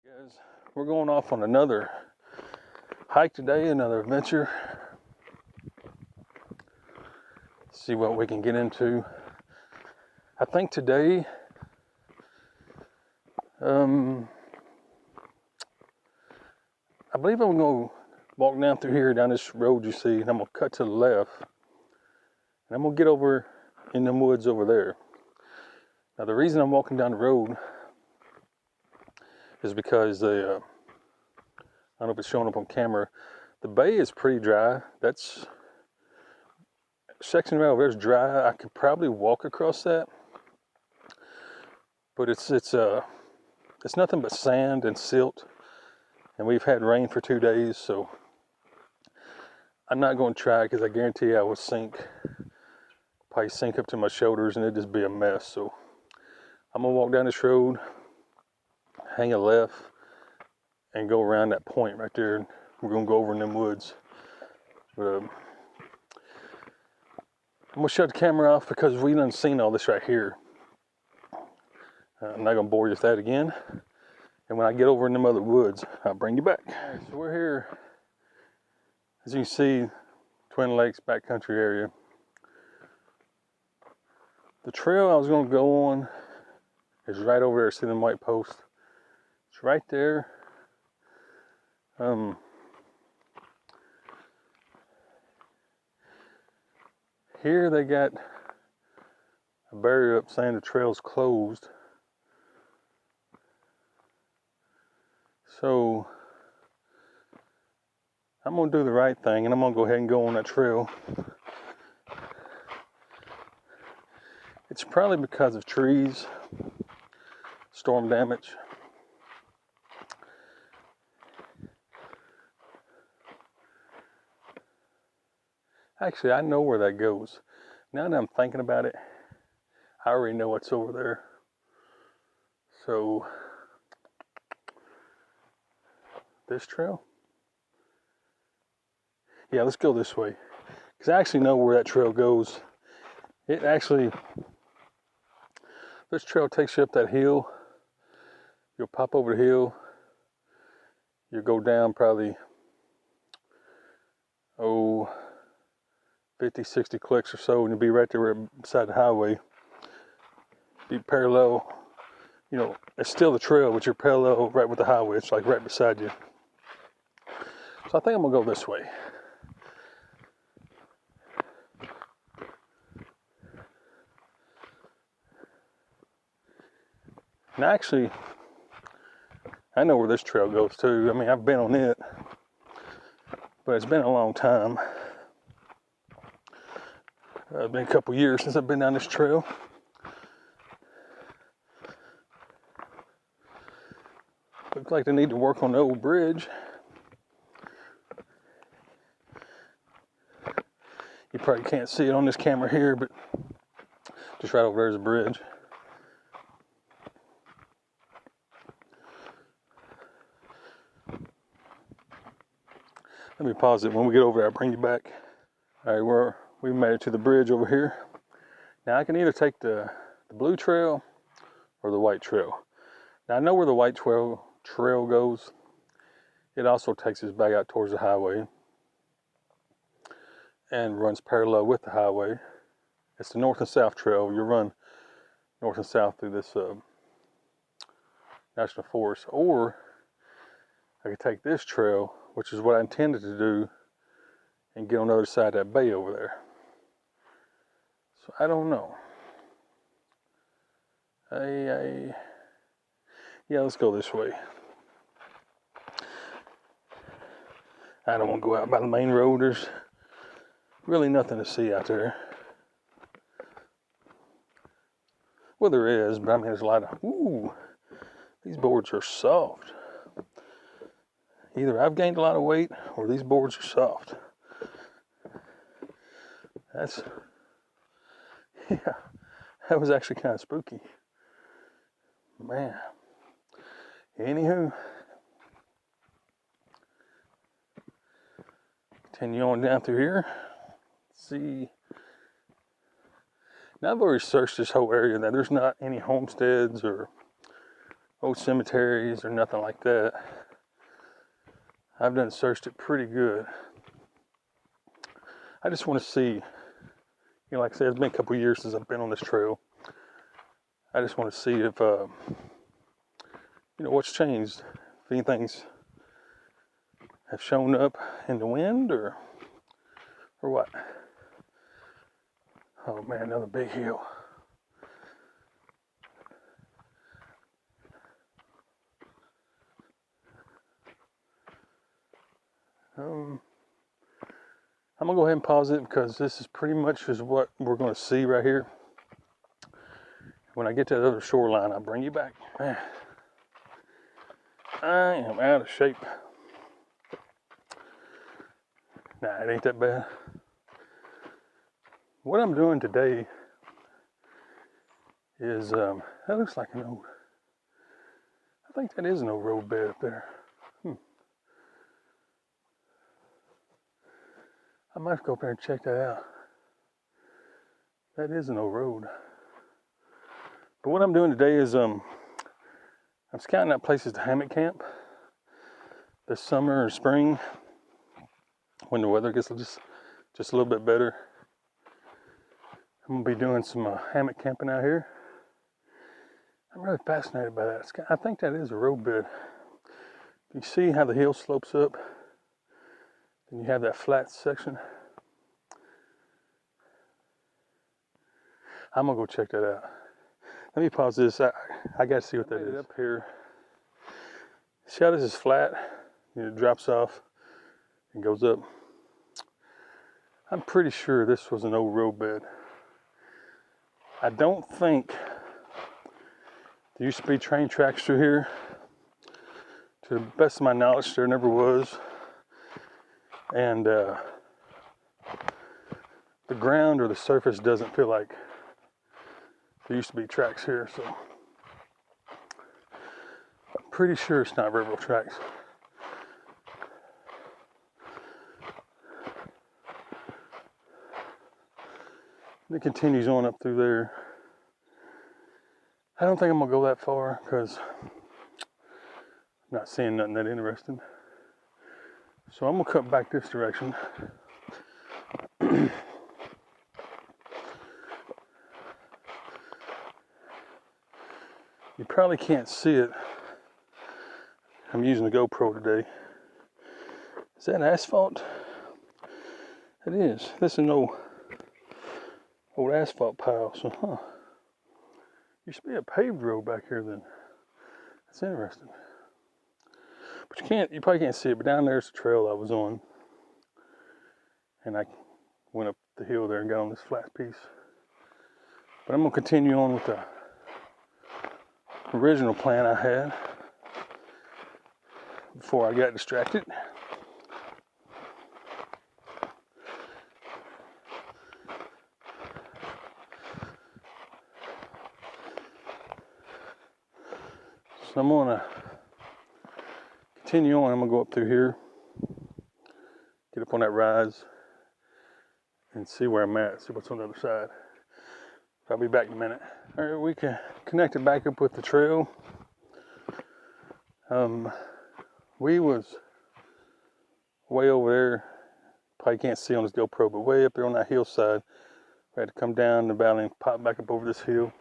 Guys, we're going off on another hike today, another adventure. See what we can get into. I think today, I believe I'm going to walk down through here, down this road you see, and I'm going to cut to the left. And I'm going to get over in the woods over there. Now the reason I'm walking down the road is because I don't know if it's showing up on camera, the bay is pretty dry. That's section right over there is dry. I could probably walk across that, but it's nothing but sand and silt, and we've had rain for 2 days, so I'm not going to try because I guarantee you I will sink, probably sink up to my shoulders, and it'd just be a mess. So I'm gonna walk down this road, hang a left, and go around that point right there, and we're gonna go over in them woods. But I'm gonna shut the camera off because we done seen all this right here. I'm not gonna bore you with that again. And when I get over in them other woods, I'll bring you back. All right, so we're here, as you can see, Twin Lakes backcountry area. The trail I was gonna go on is right over there. See them white posts? It's right there. Here they got a barrier up saying the trail's closed. So I'm gonna do the right thing and I'm gonna go ahead and go on that trail. It's probably because of trees, storm damage. Actually, I know where that goes. Now that I'm thinking about it, I already know what's over there. So, this trail? Yeah, let's go this way. Because I actually know where that trail goes. It actually, this trail takes you up that hill. You'll pop over the hill. You'll go down probably, 50, 60 clicks or so, and you'll be right there beside the highway. Be parallel, you know, it's still the trail, but you're parallel right with the highway. It's like right beside you. So I think I'm gonna go this way. And actually, I know where this trail goes too. I mean, I've been on it, but it's been a long time. It's been a couple years since I've been down this trail. Looks like they need to work on the old bridge. You probably can't see it on this camera here, but just right over there is a bridge. Let me pause it. When we get over there, I'll bring you back. All right, we made it to the bridge over here. Now I can either take the blue trail or the white trail. Now I know where the white trail goes. It also takes us back out towards the highway and runs parallel with the highway. It's the north and south trail. You run north and south through this national forest, or I could take this trail, which is what I intended to do, and get on the other side of that bay over there. So I don't know. Yeah, let's go this way. I don't want to go out by the main road. There's really nothing to see out there. Well, there is, but I mean, there's a lot of, ooh, these boards are soft. Either I've gained a lot of weight or these boards are soft. Yeah, that was actually kind of spooky. Man. Anywho, continue on down through here. Let's see. Now I've already searched this whole area. Now there's not any homesteads or old cemeteries or nothing like that. I've done searched it pretty good. I just want to see, you know, like I said, it's been a couple years since I've been on this trail. I just want to see if, you know, what's changed. If anything's have shown up in the wind or what. Oh man, another big hill. I'm gonna go ahead and pause it because this is pretty much is what we're gonna see right here. When I get to the other shoreline, I'll bring you back. Man, I am out of shape. Nah, it ain't that bad. What I'm doing today is, that looks like an old, I think that is an old road bed up there. I might go up there and check that out. That is an old road. But what I'm doing today is I'm scouting out places to hammock camp this summer or spring when the weather gets just a little bit better. I'm gonna be doing some hammock camping out here. I'm really fascinated by that. I think that is a road bed. You see how the hill slopes up? Then you have that flat section. I'm gonna go check that out. Let me pause this. I gotta see what that is. Up here. See how this is flat? It drops off and goes up. I'm pretty sure this was an old road bed. I don't think there used to be train tracks through here. To the best of my knowledge, there never was. And the ground or the surface doesn't feel like there used to be tracks here, so I'm pretty sure it's not railroad tracks. It continues on up through there. I don't think I'm gonna go that far because I'm not seeing nothing that interesting. So I'm gonna cut back this direction. You probably can't see it. I'm using the GoPro today. Is that asphalt? It is. This is an old asphalt pile. So, used to be a paved road back here then. That's interesting. But you probably can't see it, but down there's the trail I was on. And I went up the hill there and got on this flat piece. But I'm gonna continue on with the original plan I had before I got distracted. So I'm gonna continue on. I'm gonna go up through here, get up on that rise, and see where I'm at, see what's on the other side. I'll be back in a minute. All right, we can connect it back up with the trail. We was way over there. Probably can't see on this GoPro, but way up there on that hillside. We had to come down the valley and pop back up over this hill,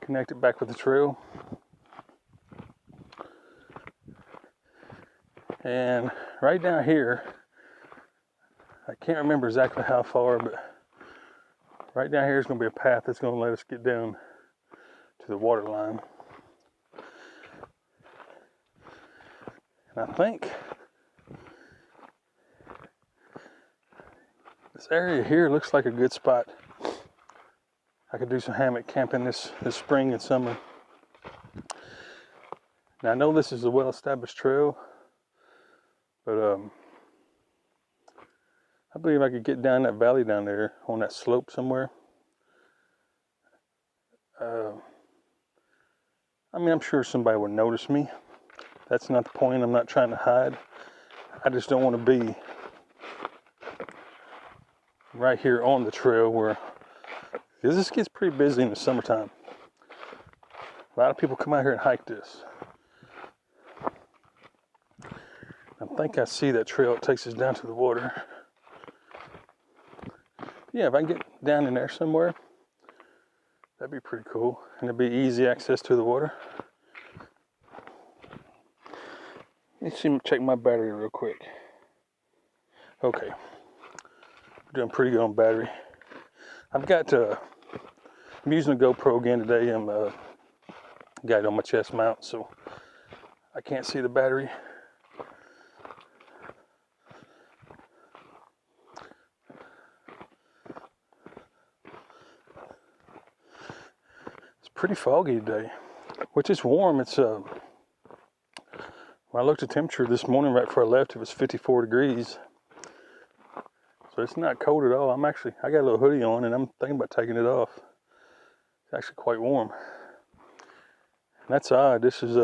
connect it back with the trail. And right down here, I can't remember exactly how far, but right down here is going to be a path that's going to let us get down to the water line. And I think this area here looks like a good spot. I could do some hammock camping this spring and summer. Now I know this is a well-established trail, but I believe I could get down that valley down there on that slope somewhere. I mean, I'm sure somebody would notice me. That's not the point. I'm not trying to hide. I just don't want to be right here on the trail because this gets pretty busy in the summertime. A lot of people come out here and hike this. I think I see that trail. It takes us down to the water. Yeah, if I can get down in there somewhere, that'd be pretty cool. And it'd be easy access to the water. Let me check my battery real quick. Okay. I'm doing pretty good on battery. I've got, I'm using a GoPro again today. I'm got it on my chest mount, so I can't see the battery. It's pretty foggy today, which is warm. It's when I looked at temperature this morning right before I left, it was 54 degrees. So it's not cold at all. I got a little hoodie on and I'm thinking about taking it off. It's actually quite warm. And that's odd. This is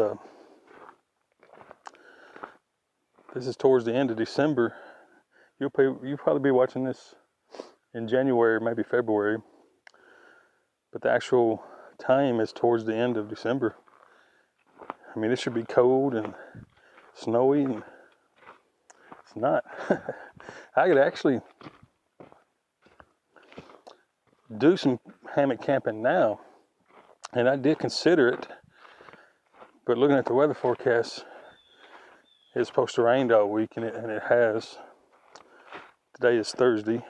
towards the end of December. You'll probably be watching this in January, maybe February. But the actual time is towards the end of December. I mean, it should be cold and snowy, and it's not. I could actually do some hammock camping now, and I did consider it, but looking at the weather forecast, it's supposed to rain all week, and it has. Today is Thursday,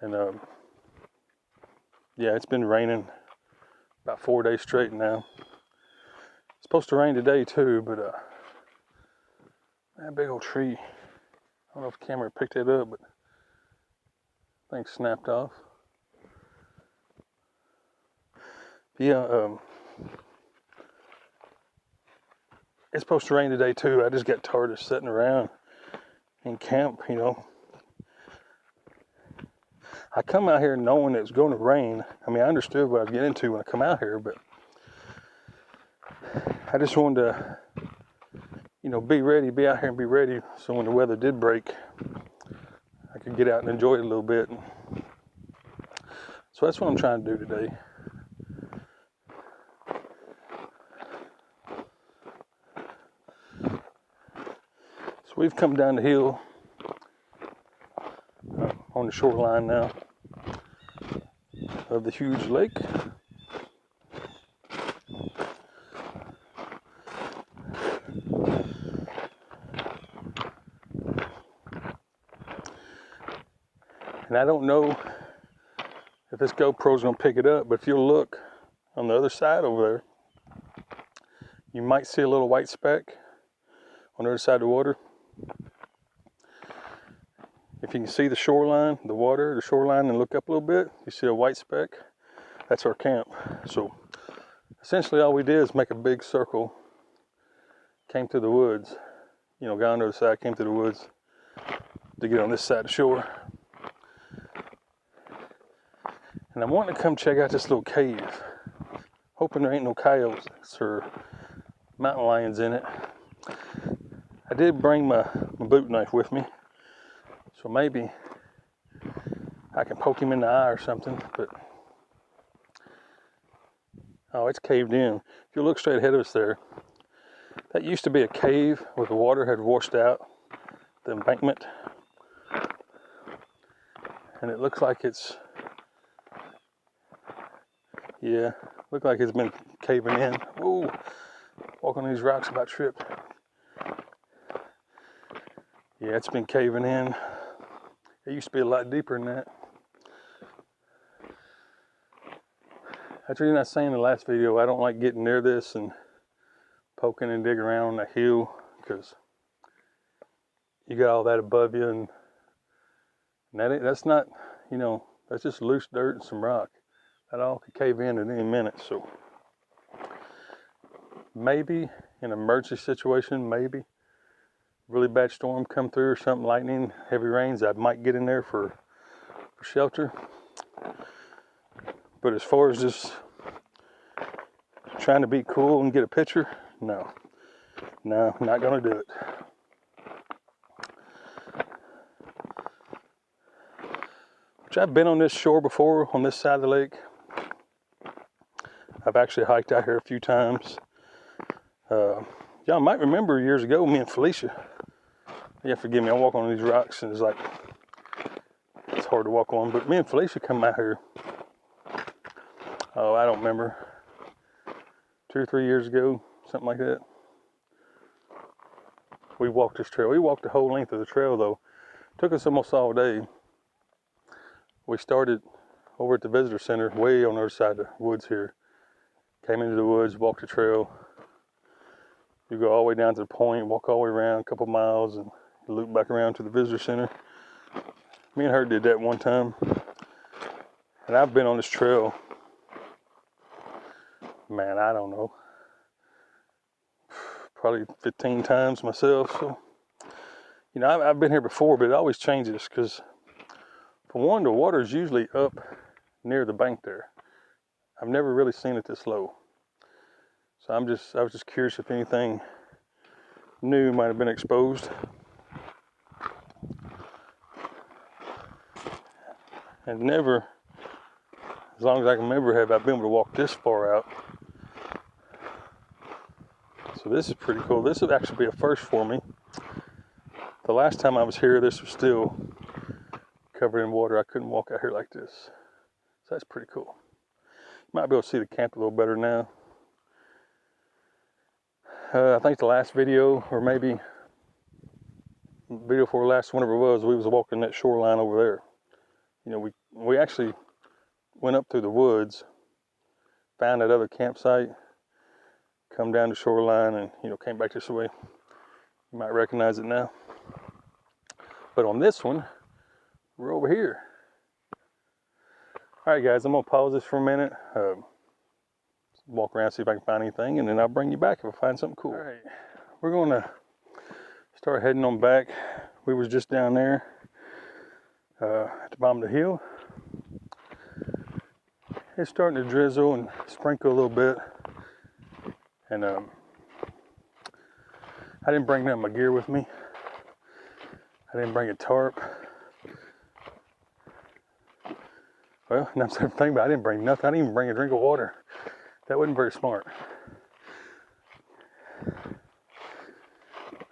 and yeah, it's been raining about 4 days straight now. It's supposed to rain today too, but that big old tree, I don't know if the camera picked it up, but I think snapped off. Yeah, it's supposed to rain today too. I just got tired of sitting around in camp, you know. I come out here knowing it was going to rain. I mean, I understood what I'd get into when I come out here, but I just wanted to, you know, be out here and be ready, so when the weather did break, I could get out and enjoy it a little bit. So that's what I'm trying to do today. So we've come down the hill on the shoreline now of the huge lake. And I don't know if this GoPro's gonna pick it up, but if you'll look on the other side over there, you might see a little white speck on the other side of the water. If you can see the shoreline, the shoreline, and look up a little bit, you see a white speck. That's our camp. So essentially all we did is make a big circle, came through the woods, you know, got on the other side, came through the woods to get on this side of the shore. And I'm wanting to come check out this little cave, hoping there ain't no coyotes or mountain lions in it. I did bring my boot knife with me, so maybe I can poke him in the eye or something, but oh, it's caved in. If you look straight ahead of us there, that used to be a cave where the water had washed out the embankment, and it looks like it's, yeah, look like it's been caving in. Ooh, walking on these rocks about tripped. Yeah, it's been caving in. It used to be a lot deeper than that. That's the reason I was saying in the last video, I don't like getting near this and poking and digging around on the hill, because you got all that above you, and that's not, you know, that's just loose dirt and some rock. That all could cave in at any minute. So maybe in an emergency situation, maybe really bad storm come through or something, lightning, heavy rains, I might get in there for shelter. But as far as just trying to be cool and get a picture, no, not gonna do it. Which I've been on this shore before, on this side of the lake. I've actually hiked out here a few times. Y'all might remember years ago, me and Felicia, yeah, forgive me, I walk on these rocks and it's like, it's hard to walk on, but me and Felicia come out here, oh, I don't remember, 2 or 3 years ago, something like that. We walked this trail. We walked the whole length of the trail though. Took us almost all day. We started over at the visitor center, way on the other side of the woods here. Came into the woods, walked the trail. You go all the way down to the point, walk all the way around a couple miles, and loop back around to the visitor center. Me and her did that one time. And I've been on this trail, man, I don't know, probably 15 times myself. So, you know, I've been here before, but it always changes because, for one, the water is usually up near the bank there. I've never really seen it this low. So I was just curious if anything new might have been exposed. And never, as long as I can remember, have I been able to walk this far out. So this is pretty cool. This would actually be a first for me. The last time I was here, this was still covered in water. I couldn't walk out here like this. So that's pretty cool. You might be able to see the camp a little better now. I think the last video, or maybe video before last, whenever it was, we was walking that shoreline over there. You know, we actually went up through the woods, found that other campsite, come down the shoreline, and, you know, came back this way. You might recognize it now. But on this one, we're over here. All right, guys, I'm gonna pause this for a minute. Walk around, see if I can find anything, and then I'll bring you back if I find something cool. All right, we're gonna start heading on back. We was just down there at the bottom of the hill. It's starting to drizzle and sprinkle a little bit. And I didn't bring none of my gear with me. I didn't bring a tarp. Well, now I'm thinking about it, I didn't bring nothing. I didn't even bring a drink of water. That wasn't very smart.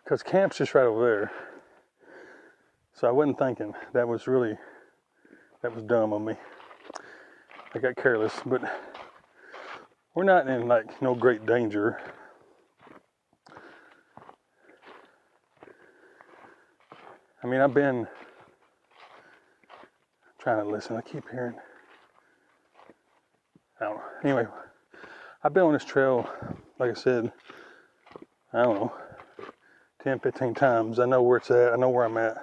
Because camp's just right over there. So I wasn't thinking. That was dumb on me. I got careless, but we're not in like no great danger. I mean, I've been trying to listen. I keep hearing, I don't know. Anyway, I've been on this trail, like I said, I don't know, 10, 15 times. I know where it's at. I know where I'm at.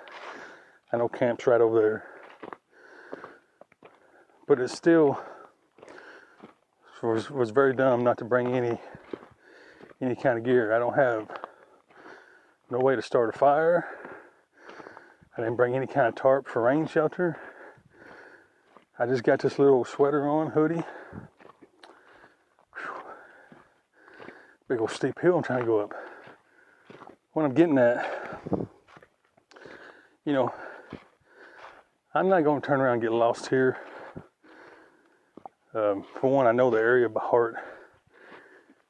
I know camp's right over there. But it still was very dumb not to bring any kind of gear. I don't have no way to start a fire. I didn't bring any kind of tarp for rain shelter. I just got this little sweater on, hoodie. Whew. Big old steep hill I'm trying to go up. What I'm getting at, you know, I'm not going to turn around and get lost here. For one, I know the area by heart.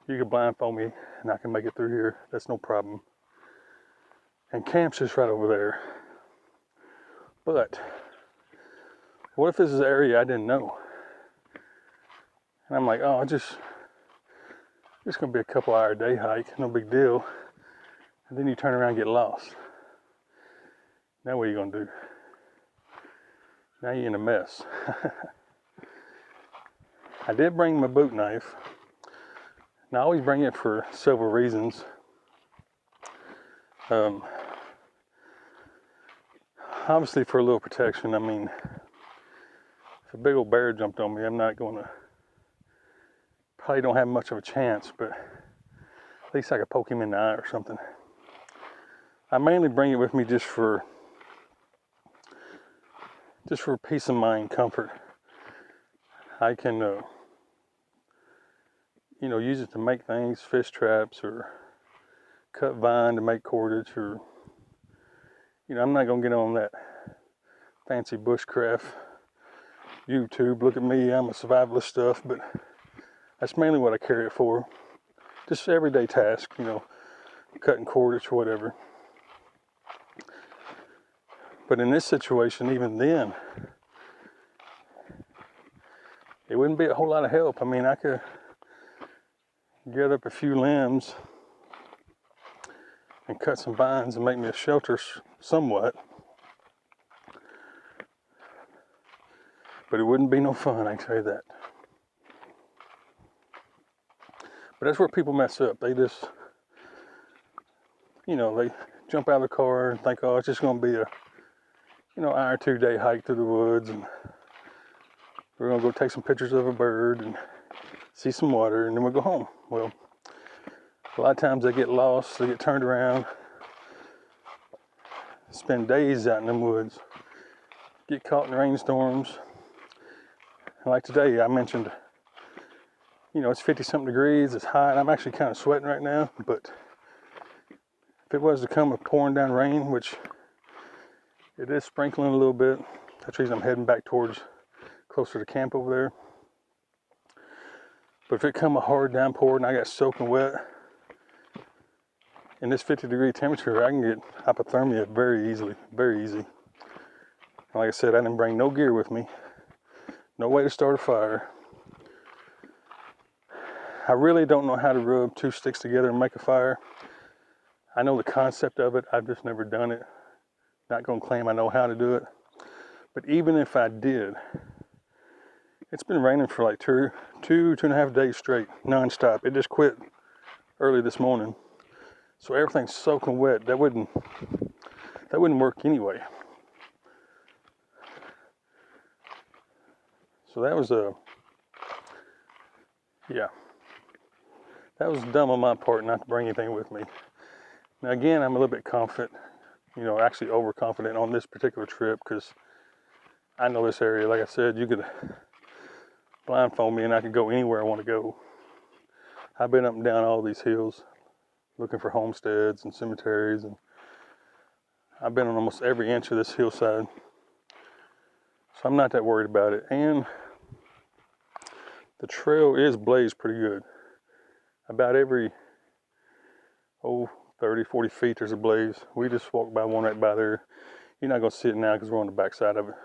You can blindfold me and I can make it through here. That's no problem. And camp's just right over there. But what if this is an area I didn't know? And I'm like, oh, it's gonna be a couple hour day hike, no big deal. And then you turn around and get lost. Now what are you gonna do? Now you're in a mess. I did bring my boot knife. And I always bring it for several reasons. Obviously for a little protection. I mean, if a big old bear jumped on me, I'm not gonna, probably don't have much of a chance, but at least I could poke him in the eye or something. I mainly bring it with me just for peace of mind, comfort. I can, you know, use it to make things, fish traps, or cut vine to make cordage, or, you know, I'm not gonna get on that fancy bushcraft YouTube. Look at me, I'm a survivalist stuff, but That's mainly what I carry it for. Just everyday task, you know, cutting cordage or whatever. But in this situation, even then, it wouldn't be a whole lot of help. I mean, I could get up a few limbs and cut some vines and make me a shelter somewhat. But it wouldn't be no fun, I can tell you that. But that's where people mess up. They just, you know, they jump out of the car and think, oh, it's just going to be a, you know, hour or 2 day hike through the woods, and we're going to go take some pictures of a bird and see some water, and then we'll go home. Well, a lot of times they get lost, they get turned around, spend days out in them woods, get caught in rainstorms. And like today, I mentioned, you know, it's 50-something degrees, it's hot. I'm actually kind of sweating right now, but if it was to come with pouring down rain, which it is sprinkling a little bit, that's the reason I'm heading back towards closer to camp over there. But if it come a hard downpour and I got soaking wet, in this 50-degree temperature, I can get hypothermia very easily, very easy. And like I said, I didn't bring no gear with me, no way to start a fire. I really don't know how to rub 2 sticks together and make a fire. I know the concept of it, I've just never done it. Not gonna claim I know how to do it. But even if I did, it's been raining for like two and a half days straight, non-stop. It just quit early this morning. So everything's soaking wet. That wouldn't work anyway. So that was that was dumb on my part not to bring anything with me. Now again, I'm a little bit confident, you know, actually overconfident on this particular trip, because I know this area. Like I said, you could blindfold me and I could go anywhere I want to go. I've been up and down all these hills looking for homesteads and cemeteries, and I've been on almost every inch of this hillside. So I'm not that worried about it. And the trail is blazed pretty good. About every 30, 40 feet there's a blaze. We just walked by one right by there. You're not gonna see it now because we're on the back side of it,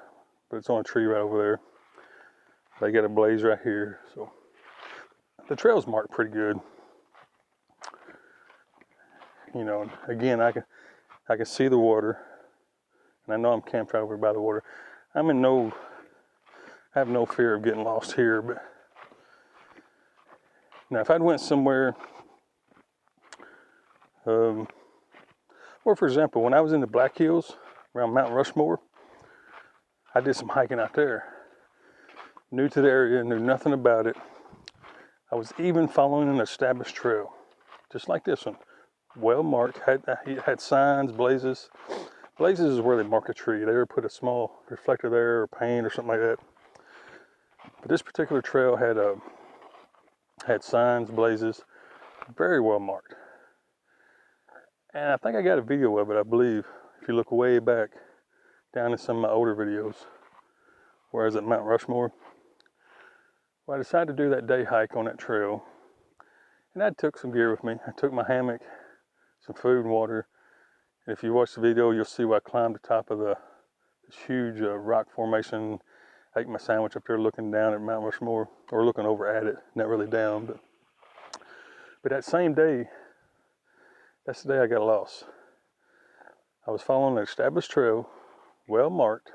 but it's on a tree right over there. They got a blaze right here. So the trail's marked pretty good. You know, again, I can see the water, and I know I'm camped right over by the water. I have no fear of getting lost here. But now, if I'd went somewhere, or for example, when I was in the Black Hills around Mount Rushmore, I did some hiking out there. New to the area, knew nothing about it. I was even following an established trail, just like this one. Well marked, had signs, blazes. Blazes is where they mark a tree. They would put a small reflector there or paint or something like that. But this particular trail had signs, blazes, very well marked. And I think I got a video of it, I believe, if you look way back down in some of my older videos. Where I was at Mount Rushmore. Well, I decided to do that day hike on that trail. And I took some gear with me. I took my hammock, some food and water. And if you watch the video, you'll see where I climbed the top of this huge rock formation. I ate my sandwich up there looking down at Mount Rushmore, or looking over at it, not really down. But that same day, that's the day I got lost. I was following an established trail, well marked.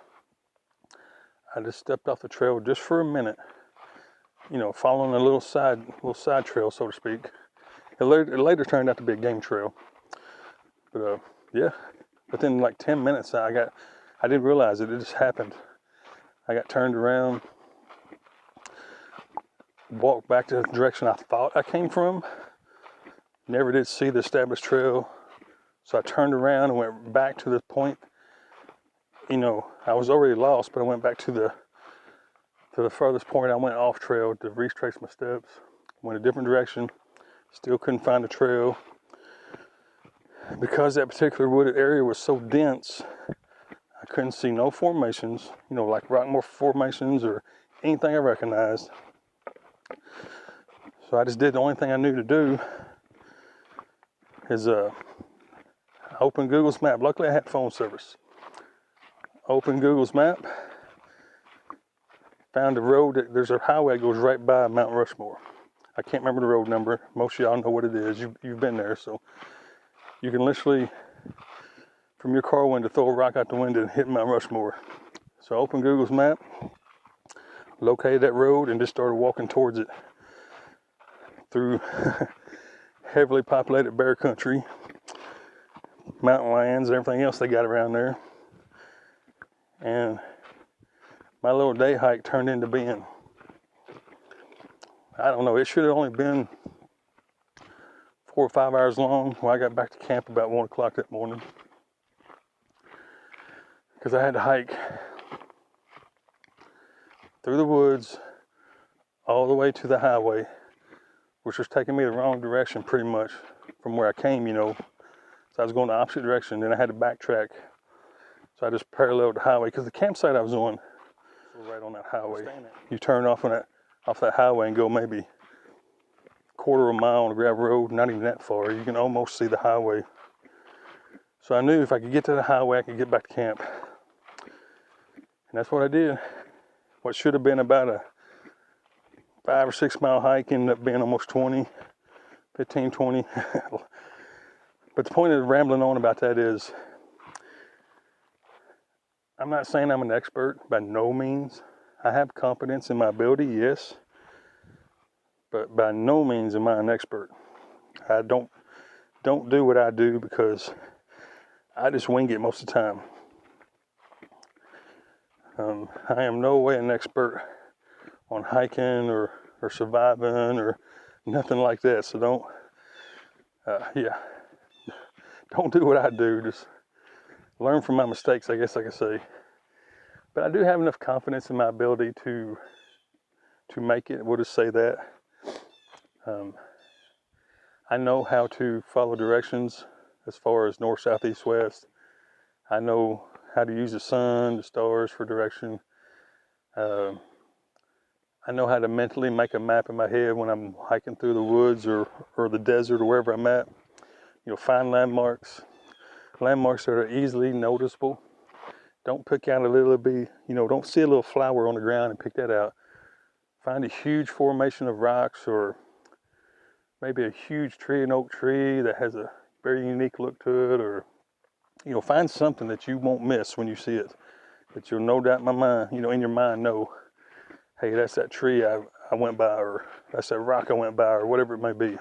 I just stepped off the trail just for a minute, you know, following a little side trail, so to speak. It later turned out to be a game trail. But yeah, within like 10 minutes, I didn't realize it just happened. I got turned around, walked back to the direction I thought I came from. Never did see the established trail. So I turned around and went back to the point. You know, I was already lost, but I went back to the furthest point. I went off trail to retrace my steps. Went a different direction. Still couldn't find the trail. Because that particular wooded area was so dense, I couldn't see no formations, you know, like rock formations or anything I recognized. So I just did the only thing I knew to do is open Google's map. Luckily I had phone service. Open Google's map, found a road, there's a highway that goes right by Mount Rushmore. I can't remember the road number. Most of y'all know what it is. You've been there, so you can literally, from your car window, throw a rock out the window and hit Mount Rushmore. So I opened Google's map, located that road, and just started walking towards it through heavily populated bear country, mountain lions, and everything else they got around there. And my little day hike turned into being, I don't know, it should have only been 4 or 5 hours long when I got back to camp about 1 o'clock that morning. Because I had to hike through the woods all the way to the highway, which was taking me the wrong direction pretty much from where I came, you know. So I was going the opposite direction, then I had to backtrack. So I just paralleled the highway, because the campsite I was on was right on that highway. You turn off that highway and go maybe a quarter of a mile on a gravel road, not even that far. You can almost see the highway. So I knew if I could get to the highway, I could get back to camp. And that's what I did. What should have been about a 5 or 6 mile hike ended up being almost 20, 15, 20. But the point of rambling on about that is, I'm not saying I'm an expert, by no means. I have confidence in my ability, yes, but by no means am I an expert. I don't do what I do because I just wing it most of the time. I am no way an expert on hiking or surviving or nothing like that. So don't do what I do. Just learn from my mistakes, I guess I could say. But I do have enough confidence in my ability to make it. We'll just say that. I know how to follow directions as far as north, south, east, west. I know how to use the sun, the stars for direction. I know how to mentally make a map in my head when I'm hiking through the woods or the desert or wherever I'm at. You know, find landmarks that are easily noticeable. Don't pick out a little bit, don't see a little flower on the ground and pick that out. Find a huge formation of rocks, or maybe a huge tree, an oak tree that has a very unique look to it, or, find something that you won't miss when you see it, that you'll no doubt in your mind know, hey, that's that tree I went by, or that's that rock I went by, or whatever it may be.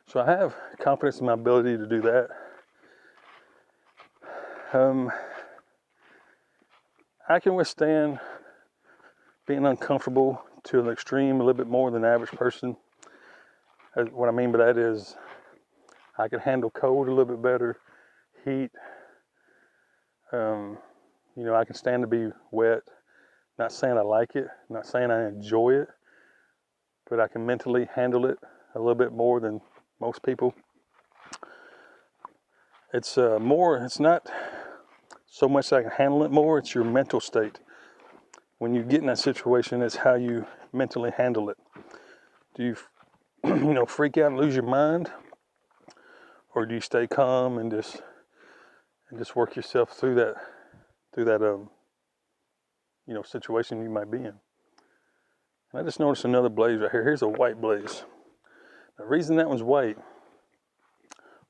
So I have confidence in my ability to do that. I can withstand being uncomfortable to an extreme a little bit more than the average person. What I mean by that is I can handle cold a little bit better, heat. I can stand to be wet. Not saying I like it, not saying I enjoy it, but I can mentally handle it a little bit more than most people. It's not so much that I can handle it more, it's your mental state. When you get in that situation, it's how you mentally handle it. Do you, freak out and lose your mind? Or do you stay calm and just work yourself through that situation you might be in? And I just noticed another blaze right here. Here's a white blaze. The reason that one's white,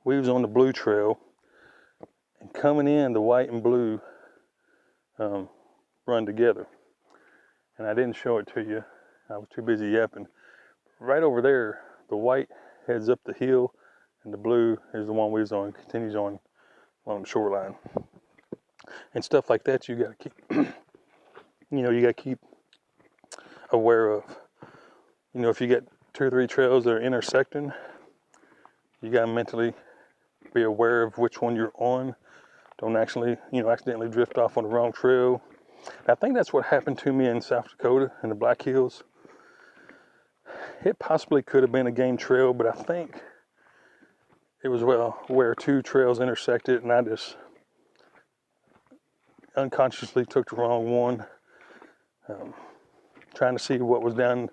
we was on the blue trail, and coming in, the white and blue run together. And I didn't show it to you. I was too busy yapping. Right over there, the white heads up the hill, and the blue is the one we was on, continues on along the shoreline. And stuff like that, you gotta keep, you gotta keep aware of. If you get 2 or 3 trails that are intersecting, you gotta mentally be aware of which one you're on. Don't actually, accidentally drift off on the wrong trail. And I think that's what happened to me in South Dakota in the Black Hills. It possibly could have been a game trail, but I think it was where 2 trails intersected, and I just unconsciously took the wrong one, trying to see what was down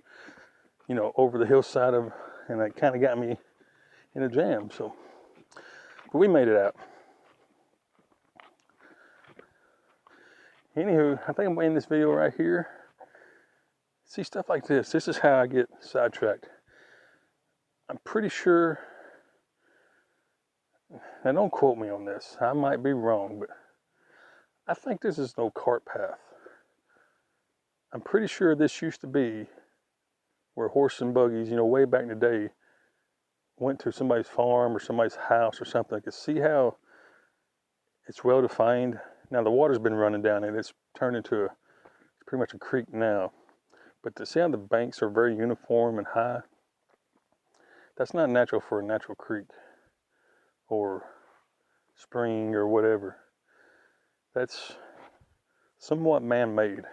you know, over the hillside of, and it kind of got me in a jam. So, but we made it out. Anywho, I think I'm gonna end this video right here. See, stuff like this. This is how I get sidetracked. I'm pretty sure, now don't quote me on this, I might be wrong, but I think this is no cart path. I'm pretty sure this used to be where horse and buggies, you know, way back in the day, went to somebody's farm or somebody's house or something. I could see how it's well defined. Now the water's been running down and it's turned into it's pretty much a creek now. But to see how the banks are very uniform and high, that's not natural for a natural creek or spring or whatever. That's somewhat man-made.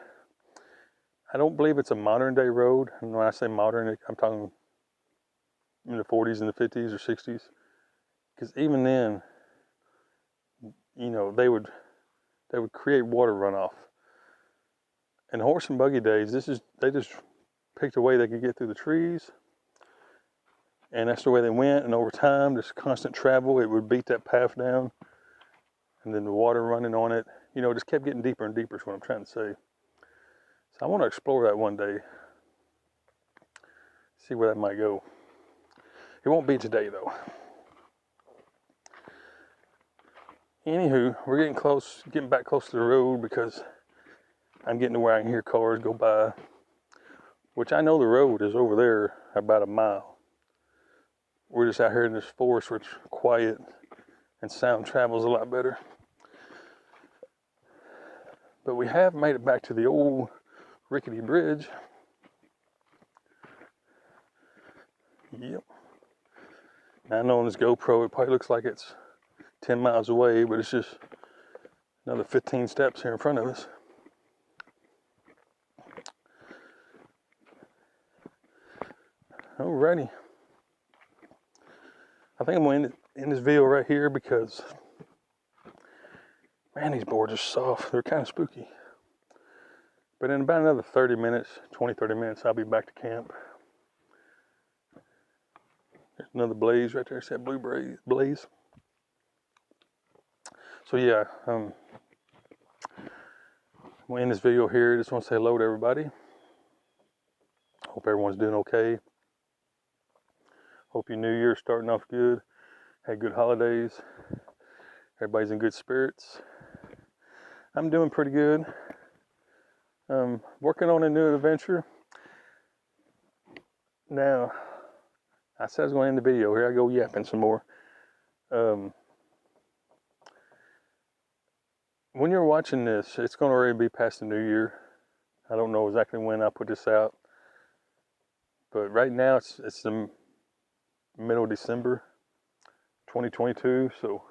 I don't believe it's a modern day road. And when I say modern, I'm talking in the 40s and the 50s or 60s. Because even then, you know, they would create water runoff. In horse and buggy days, they just picked a way they could get through the trees. And that's the way they went. And over time, this constant travel, it would beat that path down. And then the water running on it, you know, just kept getting deeper and deeper is what I'm trying to say. So I want to explore that one day. See where that might go. It won't be today though. Anywho, we're getting close, getting back close to the road because I'm getting to where I can hear cars go by. Which I know the road is over there about a mile. We're just out here in this forest where it's quiet and sound travels a lot better. But we have made it back to the old rickety bridge. Yep. Now I know on this GoPro it probably looks like it's 10 miles away, but it's just another 15 steps here in front of us. Alrighty. I think I'm going to end this video right here because, man, these boards are soft. They're kind of spooky. But in about another 30 minutes, 20, 30 minutes, I'll be back to camp. There's another blaze right there. It's that blue blaze. So yeah, I'm going to end this video here. Just want to say hello to everybody. Hope everyone's doing okay. Hope your new year's starting off good. Had good holidays. Everybody's in good spirits. I'm doing pretty good. Working on a new adventure. Now, I said I was going to end the video. Here I go yapping some more. When you're watching this, it's going to already be past the new year. I don't know exactly when I put this out. But right now, it's the middle of December 2022. So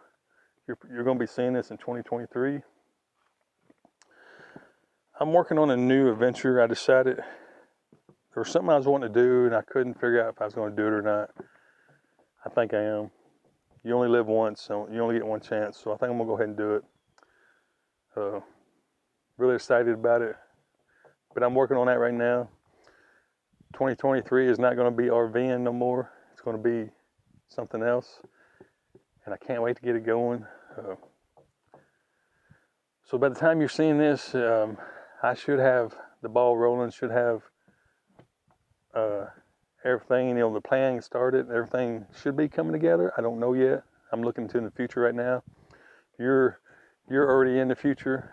you're going to be seeing this in 2023. I'm working on a new adventure. I decided there was something I was wanting to do and I couldn't figure out if I was going to do it or not. I think I am. You only live once, so you only get one chance. So I think I'm going to go ahead and do it. Really excited about it. But I'm working on that right now. 2023 is not going to be RVing no more. It's going to be something else. And I can't wait to get it going. So by the time you're seeing this, I should have the ball rolling, should have everything, you know, the plan started, everything should be coming together. I don't know yet. I'm looking into the future right now. You're already in the future.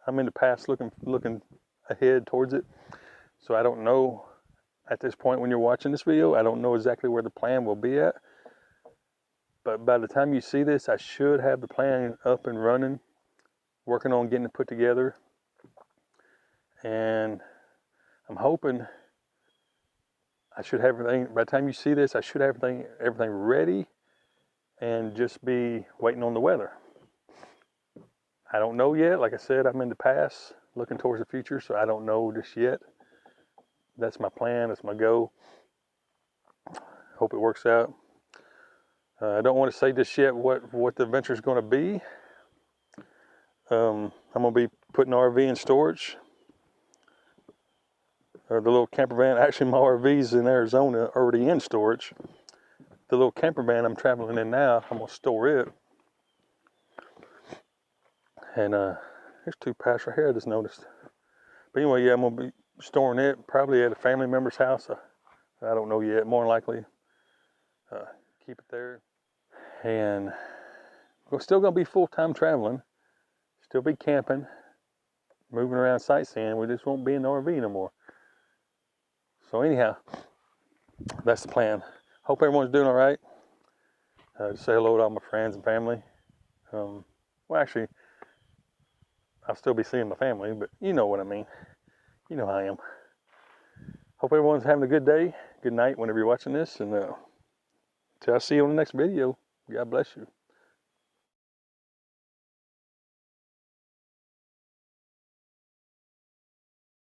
I'm in the past looking ahead towards it. So I don't know at this point when you're watching this video, I don't know exactly where the plan will be at. But by the time you see this, I should have the plan up and running, working on getting it put together. And I'm hoping I should have everything, by the time you see this, I should have everything ready and just be waiting on the weather. I don't know yet. Like I said, I'm in the past looking towards the future, so I don't know just yet. That's my plan. That's my goal. Hope it works out. I don't want to say just yet what the adventure is going to be. I'm going to be putting RV in storage. or the little camper van. Actually, my RV's in Arizona, already in storage. The little camper van I'm traveling in now, I'm gonna store it. And there's 2 packs right here I just noticed. But anyway, yeah, I'm gonna be storing it probably at a family member's house. I don't know yet. More than likely, keep it there. And we're still gonna be full-time traveling, still be camping, moving around sightseeing. We just won't be in the RV no more. So anyhow, that's the plan. Hope everyone's doing all right. Just say hello to all my friends and family. Well, actually, I'll still be seeing my family, but you know what I mean. You know how I am. Hope everyone's having a good day, good night whenever you're watching this, and till I see you on the next video. God bless you.